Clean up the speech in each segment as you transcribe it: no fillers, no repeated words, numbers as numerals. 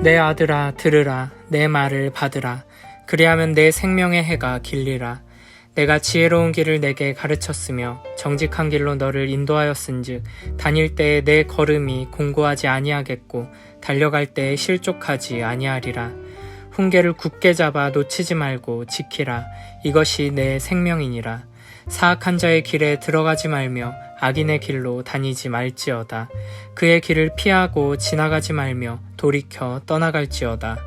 내 아들아 들으라. 내 말을 받으라. 그리하면 내 생명의 해가 길리라. 내가 지혜로운 길을 내게 가르쳤으며 정직한 길로 너를 인도하였은즉 다닐 때에 내 걸음이 공고하지 아니하겠고 달려갈 때에 실족하지 아니하리라. 훈계를 굳게 잡아 놓치지 말고 지키라. 이것이 내 생명이니라. 사악한 자의 길에 들어가지 말며 악인의 길로 다니지 말지어다. 그의 길을 피하고 지나가지 말며 돌이켜 떠나갈지어다.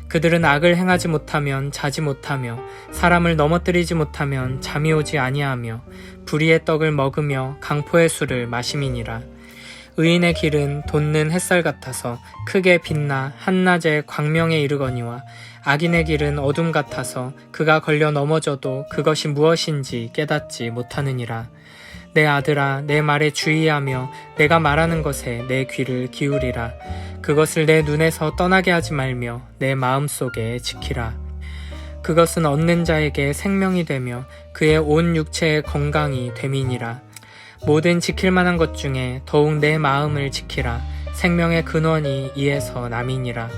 그들은 악을 행하지 못하면 자지 못하며 사람을 넘어뜨리지 못하면 잠이 오지 아니하며 불의의 떡을 먹으며 강포의 술을 마심이니라. 의인의 길은 돋는 햇살 같아서 크게 빛나 한낮에 광명에 이르거니와 악인의 길은 어둠 같아서 그가 걸려 넘어져도 그것이 무엇인지 깨닫지 못하느니라. 내 아들아 내 말에 주의하며 내가 말하는 것에 내 귀를 기울이라. 그것을 내 눈에서 떠나게 하지 말며 내 마음속에 지키라. 그것은 얻는 자에게 생명이 되며 그의 온 육체의 건강이 됨이니라. 모든 지킬 만한 것 중에 더욱 내 마음을 지키라. 생명의 근원이 이에서 남이니라.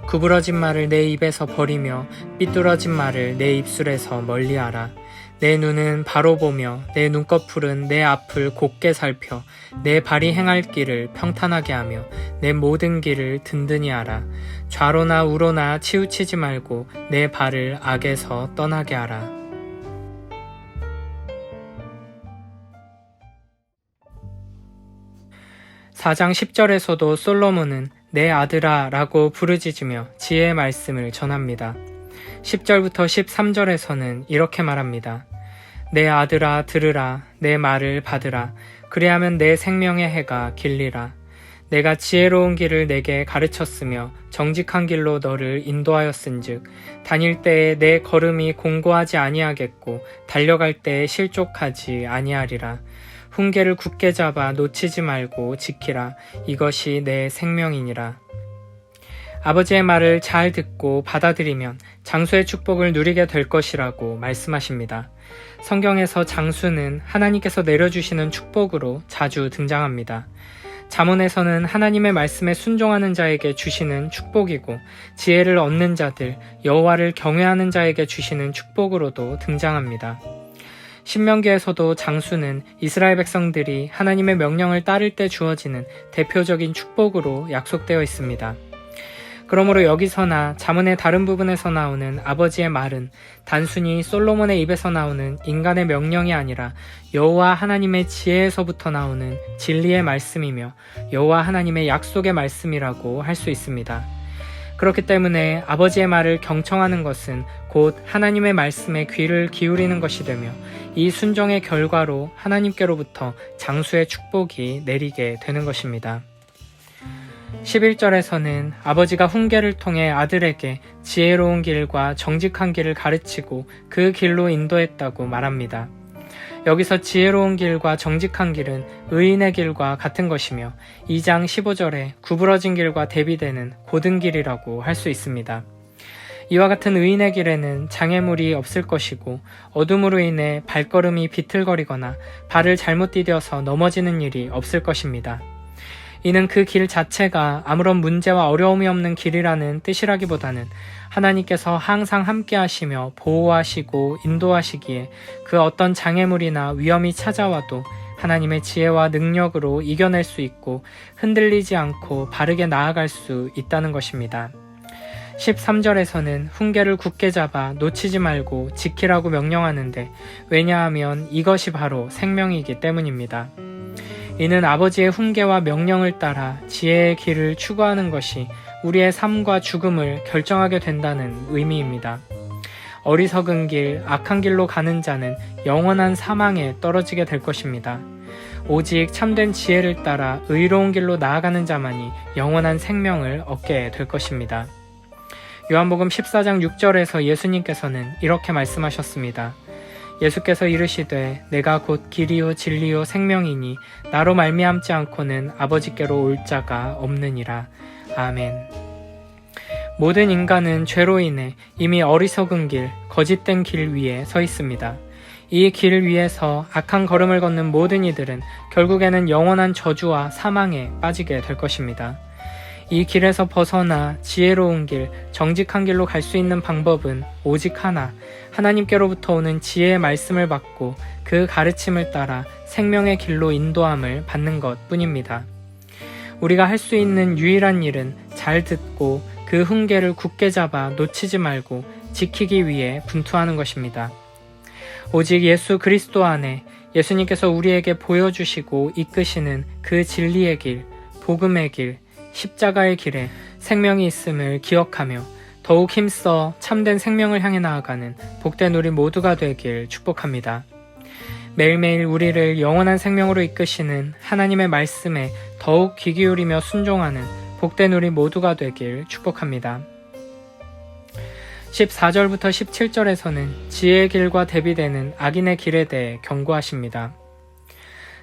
구부러진 말을 내 입에서 버리며 삐뚤어진 말을 내 입술에서 멀리하라. 내 눈은 바로 보며 내 눈꺼풀은 내 앞을 곱게 살펴 내 발이 행할 길을 평탄하게 하며 내 모든 길을 든든히 하라. 좌로나 우로나 치우치지 말고 내 발을 악에서 떠나게 하라. (4장 10절에서도) 솔로몬은 내 아들아 라고 부르짖으며 지혜의 말씀을 전합니다. 10절부터 13절에서는 이렇게 말합니다. 내 아들아 들으라. 내 말을 받으라. 그리하면 내 생명의 해가 길리라. 내가 지혜로운 길을 내게 가르쳤으며 정직한 길로 너를 인도하였은즉 다닐 때에 내 걸음이 공고하지 아니하겠고 달려갈 때에 실족하지 아니하리라. 훈계를 굳게 잡아 놓치지 말고 지키라. 이것이 내 생명이니라. 아버지의 말을 잘 듣고 받아들이면 장수의 축복을 누리게 될 것이라고 말씀하십니다. 성경에서 장수는 하나님께서 내려주시는 축복으로 자주 등장합니다. 잠언에서는 하나님의 말씀에 순종하는 자에게 주시는 축복이고 지혜를 얻는 자들, 여호와를 경외하는 자에게 주시는 축복으로도 등장합니다. 신명기에서도 장수는 이스라엘 백성들이 하나님의 명령을 따를 때 주어지는 대표적인 축복으로 약속되어 있습니다. 그러므로 여기서나 잠언의 다른 부분에서 나오는 아버지의 말은 단순히 솔로몬의 입에서 나오는 인간의 명령이 아니라 여호와 하나님의 지혜에서부터 나오는 진리의 말씀이며 여호와 하나님의 약속의 말씀이라고 할 수 있습니다. 그렇기 때문에 아버지의 말을 경청하는 것은 곧 하나님의 말씀에 귀를 기울이는 것이 되며 이 순종의 결과로 하나님께로부터 장수의 축복이 내리게 되는 것입니다. 11절에서는 아버지가 훈계를 통해 아들에게 지혜로운 길과 정직한 길을 가르치고 그 길로 인도했다고 말합니다. 여기서 지혜로운 길과 정직한 길은 의인의 길과 같은 것이며 2장 15절에 구부러진 길과 대비되는 고든 길이라고 할 수 있습니다. 이와 같은 의인의 길에는 장애물이 없을 것이고 어둠으로 인해 발걸음이 비틀거리거나 발을 잘못 디뎌서 넘어지는 일이 없을 것입니다. 이는 그 길 자체가 아무런 문제와 어려움이 없는 길이라는 뜻이라기보다는 하나님께서 항상 함께 하시며 보호하시고 인도하시기에 그 어떤 장애물이나 위험이 찾아와도 하나님의 지혜와 능력으로 이겨낼 수 있고 흔들리지 않고 바르게 나아갈 수 있다는 것입니다. 13절에서는 훈계를 굳게 잡아 놓치지 말고 지키라고 명령하는데 왜냐하면 이것이 바로 생명이기 때문입니다. 이는 아버지의 훈계와 명령을 따라 지혜의 길을 추구하는 것이 우리의 삶과 죽음을 결정하게 된다는 의미입니다. 어리석은 길, 악한 길로 가는 자는 영원한 사망에 떨어지게 될 것입니다. 오직 참된 지혜를 따라 의로운 길로 나아가는 자만이 영원한 생명을 얻게 될 것입니다. 요한복음 14장 6절에서 예수님께서는 이렇게 말씀하셨습니다. 예수께서 이르시되 내가 곧 길이요 진리요 생명이니 나로 말미암지 않고는 아버지께로 올 자가 없느니라. 아멘. 모든 인간은 죄로 인해 이미 어리석은 길, 거짓된 길 위에 서 있습니다. 이 길 위에서 악한 걸음을 걷는 모든 이들은 결국에는 영원한 저주와 사망에 빠지게 될 것입니다. 이 길에서 벗어나 지혜로운 길, 정직한 길로 갈 수 있는 방법은 오직 하나, 하나님께로부터 오는 지혜의 말씀을 받고 그 가르침을 따라 생명의 길로 인도함을 받는 것 뿐입니다. 우리가 할 수 있는 유일한 일은 잘 듣고 그 훈계를 굳게 잡아 놓치지 말고 지키기 위해 분투하는 것입니다. 오직 예수 그리스도 안에 예수님께서 우리에게 보여주시고 이끄시는 그 진리의 길, 복음의 길, 십자가의 길에 생명이 있음을 기억하며 더욱 힘써 참된 생명을 향해 나아가는 복된 우리 모두가 되길 축복합니다. 매일매일 우리를 영원한 생명으로 이끄시는 하나님의 말씀에 더욱 귀 기울이며 순종하는 복된 우리 모두가 되길 축복합니다. 14절부터 17절에서는 지혜의 길과 대비되는 악인의 길에 대해 경고하십니다.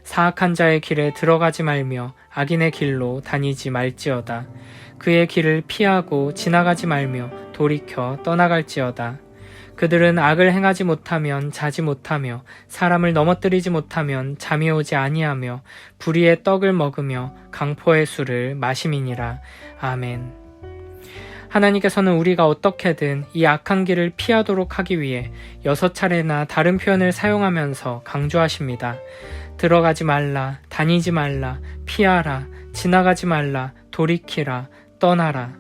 사악한 자의 길에 들어가지 말며 악인의 길로 다니지 말지어다. 그의 길을 피하고 지나가지 말며 돌이켜 떠나갈지어다. 그들은 악을 행하지 못하면 자지 못하며 사람을 넘어뜨리지 못하면 잠이 오지 아니하며 불의의 떡을 먹으며 강포의 술을 마심이니라. 아멘. 하나님께서는 우리가 어떻게든 이 악한 길을 피하도록 하기 위해 6차례나 다른 표현을 사용하면서 강조하십니다. 들어가지 말라, 다니지 말라, 피하라, 지나가지 말라, 돌이키라, 떠나라.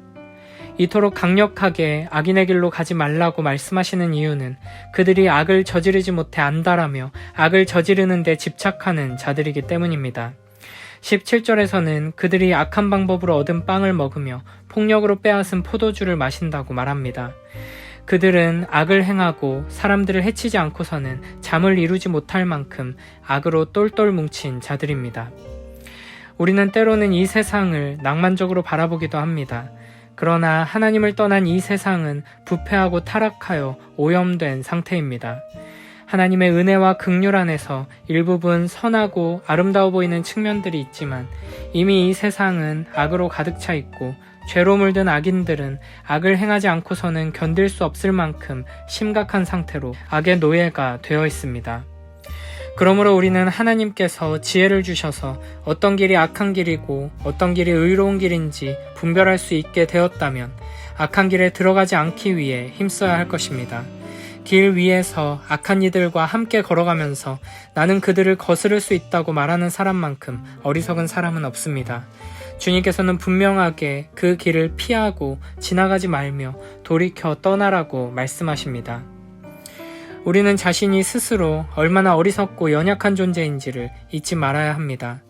이토록 강력하게 악인의 길로 가지 말라고 말씀하시는 이유는 그들이 악을 저지르지 못해 안달하며 악을 저지르는 데 집착하는 자들이기 때문입니다. 17절에서는 그들이 악한 방법으로 얻은 빵을 먹으며 폭력으로 빼앗은 포도주를 마신다고 말합니다. 그들은 악을 행하고 사람들을 해치지 않고서는 잠을 이루지 못할 만큼 악으로 똘똘 뭉친 자들입니다. 우리는 때로는 이 세상을 낭만적으로 바라보기도 합니다. 그러나 하나님을 떠난 이 세상은 부패하고 타락하여 오염된 상태입니다. 하나님의 은혜와 긍휼 안에서 일부분 선하고 아름다워 보이는 측면들이 있지만 이미 이 세상은 악으로 가득 차 있고 죄로 물든 악인들은 악을 행하지 않고서는 견딜 수 없을 만큼 심각한 상태로 악의 노예가 되어 있습니다. 그러므로 우리는 하나님께서 지혜를 주셔서 어떤 길이 악한 길이고 어떤 길이 의로운 길인지 분별할 수 있게 되었다면 악한 길에 들어가지 않기 위해 힘써야 할 것입니다. 길 위에서 악한 이들과 함께 걸어가면서 나는 그들을 거스를 수 있다고 말하는 사람만큼 어리석은 사람은 없습니다. 주님께서는 분명하게 그 길을 피하고 지나가지 말며 돌이켜 떠나라고 말씀하십니다. 우리는 자신이 스스로 얼마나 어리석고 연약한 존재인지를 잊지 말아야 합니다.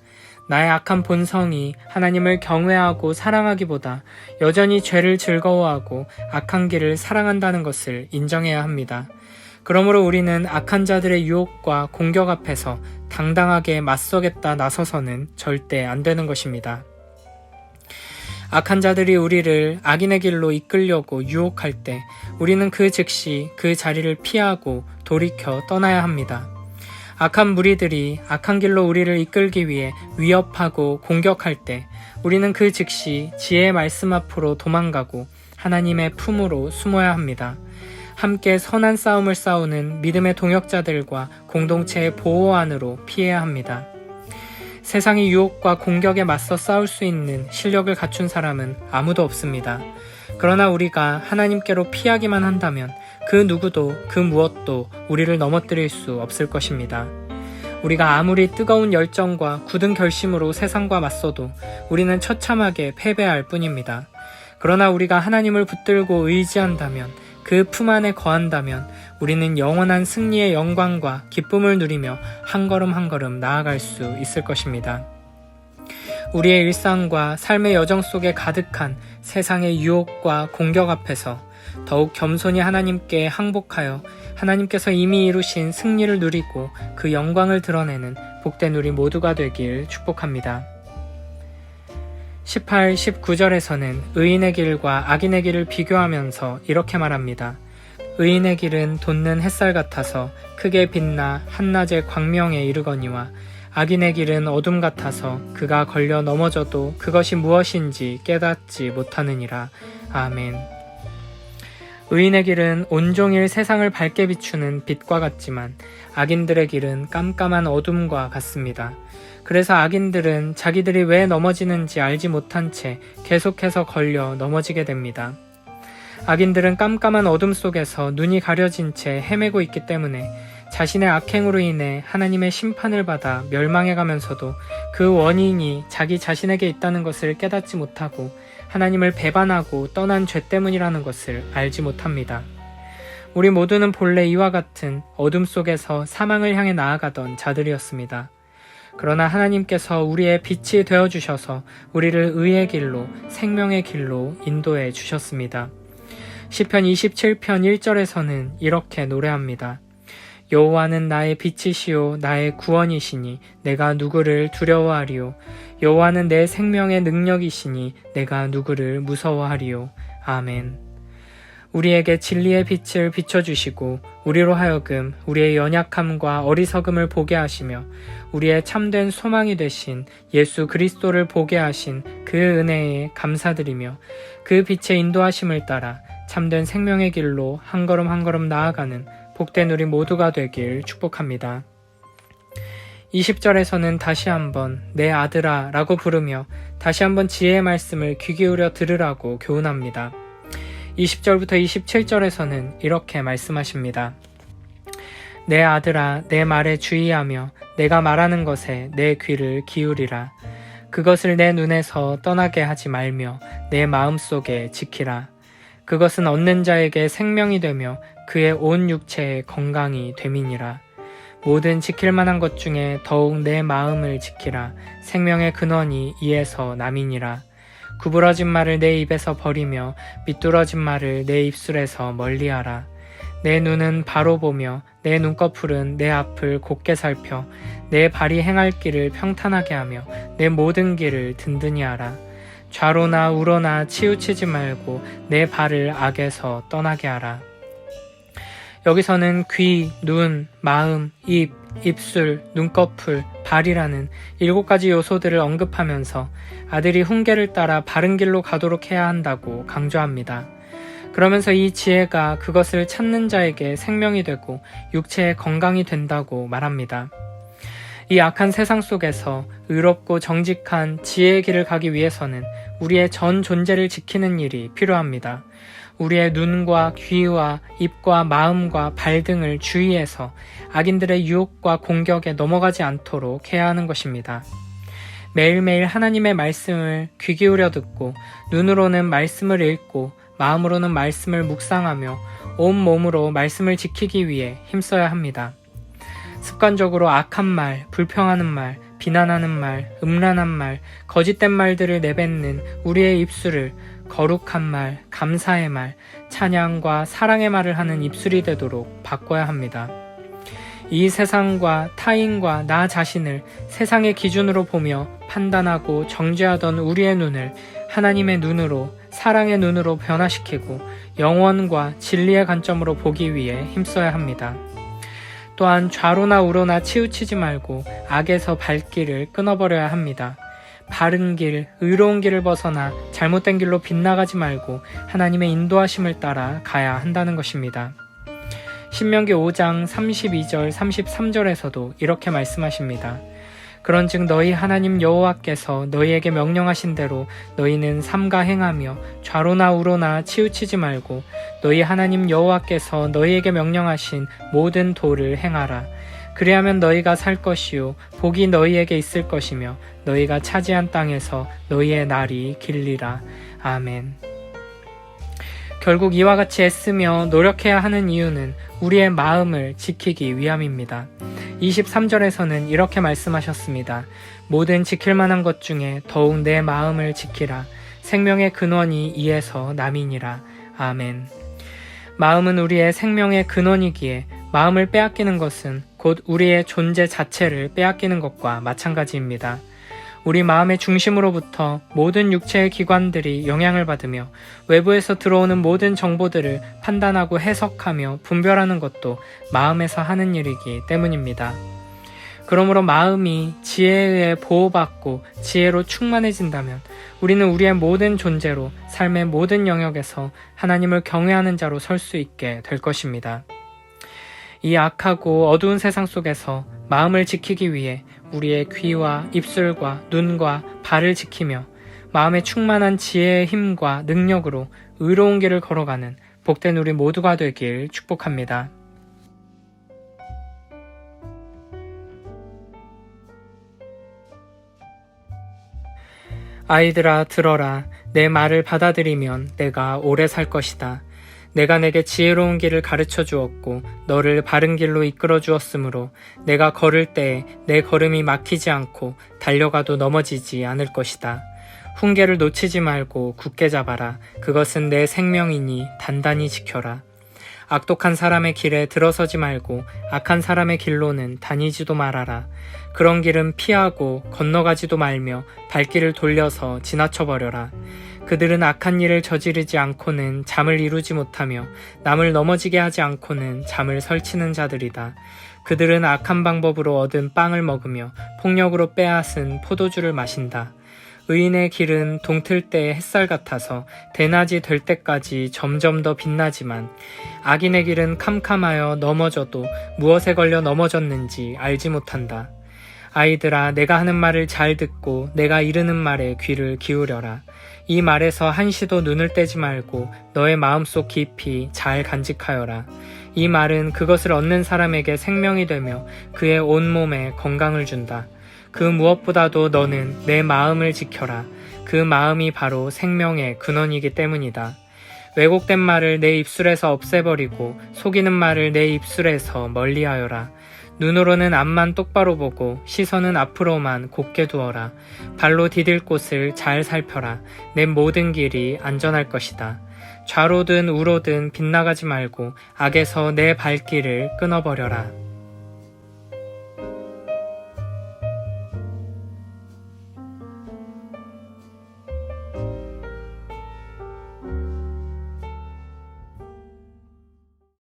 나의 악한 본성이 하나님을 경외하고 사랑하기보다 여전히 죄를 즐거워하고 악한 길을 사랑한다는 것을 인정해야 합니다. 그러므로 우리는 악한 자들의 유혹과 공격 앞에서 당당하게 맞서겠다 나서서는 절대 안 되는 것입니다. 악한 자들이 우리를 악인의 길로 이끌려고 유혹할 때 우리는 그 즉시 그 자리를 피하고 돌이켜 떠나야 합니다. 악한 무리들이 악한 길로 우리를 이끌기 위해 위협하고 공격할 때 우리는 그 즉시 지혜의 말씀 앞으로 도망가고 하나님의 품으로 숨어야 합니다. 함께 선한 싸움을 싸우는 믿음의 동역자들과 공동체의 보호 안으로 피해야 합니다. 세상의 유혹과 공격에 맞서 싸울 수 있는 실력을 갖춘 사람은 아무도 없습니다. 그러나 우리가 하나님께로 피하기만 한다면 그 누구도 그 무엇도 우리를 넘어뜨릴 수 없을 것입니다. 우리가 아무리 뜨거운 열정과 굳은 결심으로 세상과 맞서도 우리는 처참하게 패배할 뿐입니다. 그러나 우리가 하나님을 붙들고 의지한다면 그 품 안에 거한다면 우리는 영원한 승리의 영광과 기쁨을 누리며 한 걸음 한 걸음 나아갈 수 있을 것입니다. 우리의 일상과 삶의 여정 속에 가득한 세상의 유혹과 공격 앞에서 더욱 겸손히 하나님께 항복하여 하나님께서 이미 이루신 승리를 누리고 그 영광을 드러내는 복된 우리 모두가 되길 축복합니다. 18, 19절에서는 의인의 길과 악인의 길을 비교하면서 이렇게 말합니다. 의인의 길은 돋는 햇살 같아서 크게 빛나 한낮의 광명에 이르거니와 악인의 길은 어둠 같아서 그가 걸려 넘어져도 그것이 무엇인지 깨닫지 못하느니라. 아멘. 의인의 길은 온종일 세상을 밝게 비추는 빛과 같지만 악인들의 길은 깜깜한 어둠과 같습니다. 그래서 악인들은 자기들이 왜 넘어지는지 알지 못한 채 계속해서 걸려 넘어지게 됩니다. 악인들은 깜깜한 어둠 속에서 눈이 가려진 채 헤매고 있기 때문에 자신의 악행으로 인해 하나님의 심판을 받아 멸망해 가면서도 그 원인이 자기 자신에게 있다는 것을 깨닫지 못하고 하나님을 배반하고 떠난 죄 때문이라는 것을 알지 못합니다. 우리 모두는 본래 이와 같은 어둠 속에서 사망을 향해 나아가던 자들이었습니다. 그러나 하나님께서 우리의 빛이 되어주셔서 우리를 의의 길로, 생명의 길로 인도해 주셨습니다. 시편 27편 1절에서는 이렇게 노래합니다. 여호와는 나의 빛이시요 나의 구원이시니 내가 누구를 두려워하리요. 여호와는 내 생명의 능력이시니 내가 누구를 무서워하리요. 아멘. 우리에게 진리의 빛을 비춰주시고 우리로 하여금 우리의 연약함과 어리석음을 보게 하시며 우리의 참된 소망이 되신 예수 그리스도를 보게 하신 그 은혜에 감사드리며 그 빛의 인도하심을 따라 참된 생명의 길로 한 걸음 한 걸음 나아가는 복된 우리 모두가 되길 축복합니다. 20절에서는 다시 한번 내 아들아 라고 부르며 다시 한번 지혜의 말씀을 귀 기울여 들으라고 교훈합니다. 20절부터 27절에서는 이렇게 말씀하십니다. 내 아들아 내 말에 주의하며 내가 말하는 것에 내 귀를 기울이라. 그것을 내 눈에서 떠나게 하지 말며 내 마음속에 지키라. 그것은 얻는 자에게 생명이 되며 그의 온 육체에 건강이 됨이니라. 모든 지킬 만한 것 중에 더욱 내 마음을 지키라. 생명의 근원이 이에서 남이니라. 구부러진 말을 내 입에서 버리며 미뚤어진 말을 내 입술에서 멀리하라. 내 눈은 바로 보며 내 눈꺼풀은 내 앞을 곱게 살펴 내 발이 행할 길을 평탄하게 하며 내 모든 길을 든든히 하라. 좌로나 우로나 치우치지 말고 내 발을 악에서 떠나게 하라. 여기서는 귀, 눈, 마음, 입, 입술, 눈꺼풀, 발이라는 7가지 요소들을 언급하면서 아들이 훈계를 따라 바른 길로 가도록 해야 한다고 강조합니다. 그러면서 이 지혜가 그것을 찾는 자에게 생명이 되고 육체의 건강이 된다고 말합니다. 이 악한 세상 속에서 의롭고 정직한 지혜의 길을 가기 위해서는 우리의 전 존재를 지키는 일이 필요합니다. 우리의 눈과 귀와 입과 마음과 발 등을 주의해서 악인들의 유혹과 공격에 넘어가지 않도록 해야 하는 것입니다. 매일매일 하나님의 말씀을 귀 기울여 듣고 눈으로는 말씀을 읽고 마음으로는 말씀을 묵상하며 온 몸으로 말씀을 지키기 위해 힘써야 합니다. 습관적으로 악한 말, 불평하는 말, 비난하는 말, 음란한 말, 거짓된 말들을 내뱉는 우리의 입술을 거룩한 말, 감사의 말, 찬양과 사랑의 말을 하는 입술이 되도록 바꿔야 합니다. 이 세상과 타인과 나 자신을 세상의 기준으로 보며 판단하고 정죄하던 우리의 눈을 하나님의 눈으로, 사랑의 눈으로 변화시키고 영원과 진리의 관점으로 보기 위해 힘써야 합니다. 또한 좌로나 우로나 치우치지 말고 악에서 발길을 끊어버려야 합니다. 바른 길, 의로운 길을 벗어나 잘못된 길로 빗나가지 말고 하나님의 인도하심을 따라 가야 한다는 것입니다. 신명기 5장 32절 33절에서도 이렇게 말씀하십니다. 그런즉 너희 하나님 여호와께서 너희에게 명령하신 대로 너희는 삼가 행하며 좌로나 우로나 치우치지 말고 너희 하나님 여호와께서 너희에게 명령하신 모든 도를 행하라. 그리하면 너희가 살 것이요 복이 너희에게 있을 것이며 너희가 차지한 땅에서 너희의 날이 길리라. 아멘. 결국 이와 같이 애쓰며 노력해야 하는 이유는 우리의 마음을 지키기 위함입니다. 23절에서는 이렇게 말씀하셨습니다. 모든 지킬 만한 것 중에 더욱 내 마음을 지키라. 생명의 근원이 이에서 남이니라. 아멘. 마음은 우리의 생명의 근원이기에 마음을 빼앗기는 것은 곧 우리의 존재 자체를 빼앗기는 것과 마찬가지입니다. 우리 마음의 중심으로부터 모든 육체의 기관들이 영향을 받으며 외부에서 들어오는 모든 정보들을 판단하고 해석하며 분별하는 것도 마음에서 하는 일이기 때문입니다. 그러므로 마음이 지혜에 의해 보호받고 지혜로 충만해진다면 우리는 우리의 모든 존재로 삶의 모든 영역에서 하나님을 경외하는 자로 설 수 있게 될 것입니다. 이 악하고 어두운 세상 속에서 마음을 지키기 위해 우리의 귀와 입술과 눈과 발을 지키며 마음에 충만한 지혜의 힘과 능력으로 의로운 길을 걸어가는 복된 우리 모두가 되길 축복합니다. 아이들아 들어라. 내 말을 받아들이면 내가 오래 살 것이다. 내가 내게 지혜로운 길을 가르쳐 주었고 너를 바른 길로 이끌어 주었으므로 내가 걸을 때에 내 걸음이 막히지 않고 달려가도 넘어지지 않을 것이다. 훈계를 놓치지 말고 굳게 잡아라. 그것은 내 생명이니 단단히 지켜라. 악독한 사람의 길에 들어서지 말고 악한 사람의 길로는 다니지도 말아라. 그런 길은 피하고 건너가지도 말며 발길을 돌려서 지나쳐버려라. 그들은 악한 일을 저지르지 않고는 잠을 이루지 못하며 남을 넘어지게 하지 않고는 잠을 설치는 자들이다. 그들은 악한 방법으로 얻은 빵을 먹으며 폭력으로 빼앗은 포도주를 마신다. 의인의 길은 동틀 때의 햇살 같아서 대낮이 될 때까지 점점 더 빛나지만 악인의 길은 캄캄하여 넘어져도 무엇에 걸려 넘어졌는지 알지 못한다. 아이들아, 내가 하는 말을 잘 듣고 내가 이르는 말에 귀를 기울여라. 이 말에서 한시도 눈을 떼지 말고 너의 마음속 깊이 잘 간직하여라. 이 말은 그것을 얻는 사람에게 생명이 되며 그의 온몸에 건강을 준다. 그 무엇보다도 너는 내 마음을 지켜라. 그 마음이 바로 생명의 근원이기 때문이다. 왜곡된 말을 내 입술에서 없애버리고 속이는 말을 내 입술에서 멀리하여라. 눈으로는 앞만 똑바로 보고 시선은 앞으로만 곧게 두어라. 발로 디딜 곳을 잘 살펴라. 내 모든 길이 안전할 것이다. 좌로든 우로든 빗나가지 말고 악에서 내 발길을 끊어버려라.